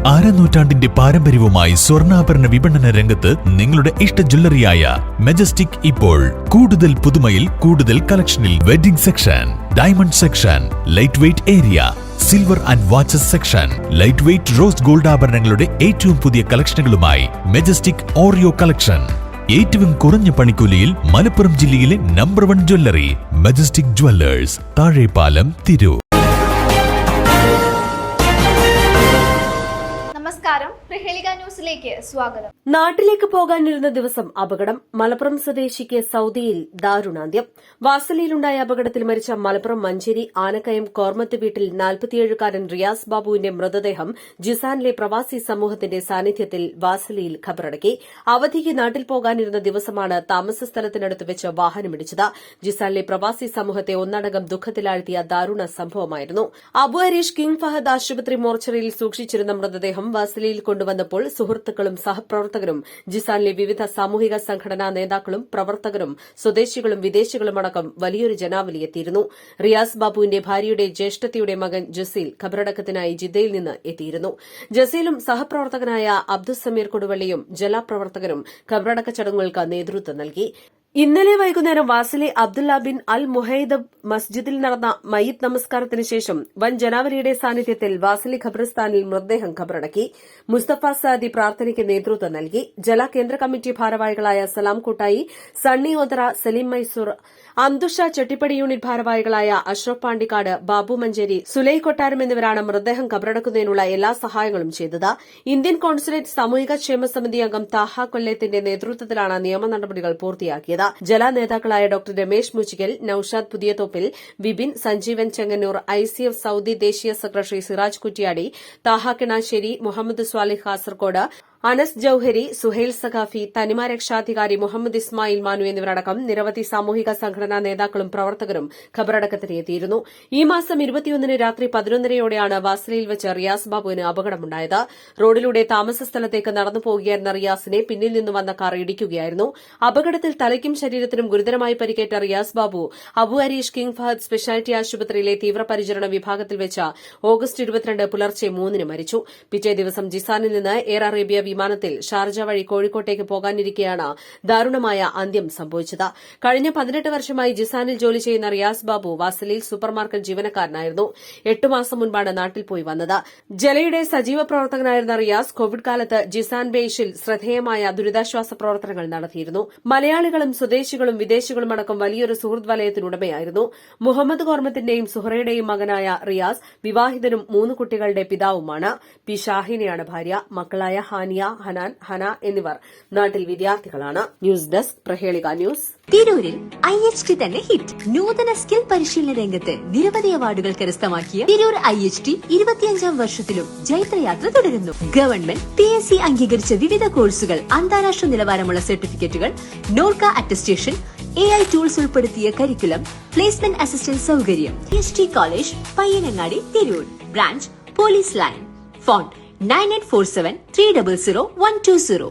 അരനൂറ്റാണ്ടിന്റെ പാരമ്പര്യവുമായി സ്വർണ്ണാഭരണ വിപണന രംഗത്ത് നിങ്ങളുടെ ഇഷ്ട ജ്വല്ലറിയായ മെജസ്റ്റിക് ഇപ്പോൾ കൂടുതൽ പുതുമയിൽ കൂടുതൽ കളക്ഷനിൽ wedding section, diamond section, light weight area, silver and watches section, light weight rose gold ആഭരണങ്ങളുടെ ഏറ്റവും പുതിയ കളക്ഷനുകളുമായി മെജസ്റ്റിക് ഓറിയോ കളക്ഷൻ. ഏറ്റവും കുറഞ്ഞ പണിക്കൂലിയിൽ മലപ്പുറം ജില്ലയിലെ number 1 jewellery majestic Jewellers, Thazhepalam, Tirur. നമസ്കാരം, പ്രഹേളിക ന്യൂസിലേക്ക് സ്വാഗതം. നാട്ടിലേക്ക് പോകാനിരുന്ന ദിവസം അപകടം. മലപ്പുറം സ്വദേശിക്ക് സൌദിയിൽ ദാരുണാന്ത്യം. വാസലിയിലുണ്ടായ അപകടത്തിൽ മരിച്ച മലപ്പുറം മഞ്ചേരി ആനക്കയം കോർമത്ത് വീട്ടിൽ 47-കാരൻ റിയാസ് ബാബുവിന്റെ മൃതദേഹം ജിസാനിലെ പ്രവാസി സമൂഹത്തിന്റെ സാന്നിധ്യത്തിൽ വാസലിയിൽ ഖബറടക്കി. അവധിക്ക് നാട്ടിൽ പോകാനിരുന്ന ദിവസമാണ് താമസ സ്ഥലത്തിനടുത്ത് വെച്ച് വാഹനമിടിച്ചത്. ജിസാനിലെ പ്രവാസി സമൂഹത്തെ ഒന്നടങ്കം ദുഃഖത്തിലാഴ്ത്തിയ ദാരുണ സംഭവമായിരുന്നു. അബു അരീഷ് കിങ് ഫഹദ് ആശുപത്രി മോർച്ചറിയിൽ സൂക്ഷിച്ചിരുന്ന മൃതദേഹം വാസലിയിൽ കൊണ്ടുവന്നപ്പോൾ സുഹൃത്തുക്കളും സഹപ്രവർത്തകരും ജിസാനിലെ വിവിധ സാമൂഹിക സംഘടനാ നേതാക്കളും പ്രവർത്തകരും സ്വദേശികളും വിദേശികളും അടക്കം വലിയൊരു ജനാവലി എത്തിയിരുന്നു. റിയാസ് ബാബുവിന്റെ ഭാര്യയുടെ ജ്യേഷ്ഠത്തിയുടെ മകൻ ജസീൽ ഖബറടക്കത്തിനായി ജിദ്ദയിൽ നിന്ന് എത്തിയിരുന്നു. ജസീലും സഹപ്രവർത്തകനായ അബ്ദുസമീർ കൊടുവള്ളിയും ജലപ്രവർത്തകരും ഖബറടക്ക ചടങ്ങുകൾക്ക് നേതൃത്വം നൽകി. ഇന്നലെ വൈകുന്നേരം വാസിലെ അബ്ദുല്ല ബിൻ അൽ മുഹൈദബ് മസ്ജിദിൽ നടന്ന മയ്യിത്ത് നമസ്കാരത്തിന് ശേഷം വൻ ജനാവലിയുടെ സാന്നിധ്യത്തിൽ വാസിലി ഖബറിസ്ഥാനിൽ മൃതദേഹം ഖബറടക്കി. മുസ്തഫ സാദി പ്രാർത്ഥനയ്ക്ക് നേതൃത്വം നൽകി. ജല കേന്ദ്ര കമ്മിറ്റി ഭാരവാഹികളായ സലാം കൂട്ടായി, സണ്ണി ഓതറ, സലീം മൈസൂർ, അന്തുഷ ചെട്ടിപ്പടി യൂണിറ്റ് ഭാരവാഹികളായ അഷ്റഫ് പാണ്ടിക്കാട്, ബാബു മഞ്ചേരി, സുലൈ കൊട്ടാരം എന്നിവരാണ് മൃതദേഹം ഖബറടക്കുന്നതിനുള്ള എല്ലാ സഹായങ്ങളും ചെയ്തത്. ഇന്ത്യൻ കോൺസുലേറ്റ് സാമൂഹിക ക്ഷേമ സമിതി അംഗം താഹ കൊല്ലത്തിന്റെ നേതൃത്വത്തിലാണ് നിയമ നടപടികൾ പൂർത്തിയാക്കിയത്. ജല നേതാക്കളായ doctor Ramesh മുച്ചിക്കൽ, Naushad പുതിയതോപ്പിൽ, Vipin, Sanjeevan Chengannur, ICF Saudi ദേശീയ സെക്രട്ടറി സിറാജ് കുറ്റിയാടി, താഹ കിണാശ്ശേരി, മുഹമ്മദ് സ്വാലിഹ് കാസർകോട്, അനസ് ജൌഹരി, സുഹൈൽ സഖാഫി, തനിമ രക്ഷാധികാരി മുഹമ്മദ് ഇസ്മായിൽ മാനു എന്നിവരടക്കം നിരവധി സാമൂഹിക സംഘടനാ നേതാക്കളും പ്രവർത്തകരും ഖബറടക്കത്തിന് എത്തിയിരുന്നു. ഈ മാസം 21-ന് രാത്രി 11:30യോടെയാണ് വാസലിയിൽ വെച്ച് റിയാസ് ബാബുവിന് അപകടമുണ്ടായത്. റോഡിലൂടെ താമസ സ്ഥലത്തേക്ക് നടന്നു പോകുകയായിരുന്ന റിയാസിനെ പിന്നിൽ നിന്ന് വന്ന കാർ ഇടിക്കുകയായിരുന്നു. അപകടത്തിൽ തലയ്ക്കും ശരീരത്തിനും ഗുരുതരമായി പരിക്കേറ്റ റിയാസ് ബാബു അബു അരീഷ് കിങ് ഫഹദ് സ്പെഷ്യാലിറ്റി ആശുപത്രിയിലെ തീവ്രപരിചരണ വിഭാഗത്തിൽ വെച്ച് ഓഗസ്റ്റ് 22 പുലർച്ചെ 3-ന് മരിച്ചു. പിറ്റേ ദിവസം ജിസാനിൽ നിന്ന് എയർ അറേബ്യ വിമാനത്തിൽ ഷാർജ വഴി കോഴിക്കോട്ടേക്ക് പോകാനിരിക്കെയാണ് ദാരുണമായ അന്ത്യം സംഭവിച്ചത്. കഴിഞ്ഞ 18 വർഷമായി ജിസാനിൽ ജോലി ചെയ്യുന്ന റിയാസ് ബാബു വാസലിയിൽ സൂപ്പർമാർക്കറ്റ് ജീവനക്കാരനായിരുന്നു. 8 മാസം മുൻപാണ് നാട്ടിൽ പോയി വന്നത്. ജലയുടെ സജീവ പ്രവർത്തകനായിരുന്ന റിയാസ് കോവിഡ് കാലത്ത് ജിസാൻ ബേഷിൽ ശ്രദ്ധേയമായ ദുരിതാശ്വാസ പ്രവർത്തനങ്ങൾ നടത്തിയിരുന്നു. മലയാളികളും സ്വദേശികളും വിദേശികളും അടക്കം വലിയൊരു സുഹൃത്ത് വലയത്തിനുടമയായിരുന്നു. മുഹമ്മദ് കോർമത്തിന്റെയും സുഹറയുടെയും മകനായ റിയാസ് വിവാഹിതനും 3 കുട്ടികളുടെ പിതാവുമാണ്. പി ഷാഹിനെയാണ് ഭാര്യ. മക്കളായ ഹാനിയ, ഹനാൻ, ഹന എന്നിവർ നാട്ടിൽ വിദ്യാർത്ഥികളാണ്. ന്യൂസ് ഡെസ്ക്, പ്രഹേളിക ന്യൂസ്. തിരൂരിൽ IHT തന്നെ ഹിറ്റ്. നൂതന സ്കിൽ പരിശീലന രംഗത്ത് നിരവധി അവാർഡുകൾ കരസ്ഥമാക്കിയ തിരൂർ IHT 25-ാം വർഷത്തിലും ജൈത്രയാത്ര തുടരുന്നു. ഗവൺമെന്റ് PSC അംഗീകരിച്ച വിവിധ കോഴ്സുകൾ, അന്താരാഷ്ട്ര നിലവാരമുള്ള സർട്ടിഫിക്കറ്റുകൾ, നോർക്ക അറ്റസ്റ്റേഷൻ, AI ടൂൾസ് ഉൾപ്പെടുത്തിയ കരിക്കുലം, പ്ലേസ്മെന്റ് അസിസ്റ്റന്റ് സൌകര്യം. IHT college, Payyanangadi, Tirur. Branch police line. Phone 9847 300 120.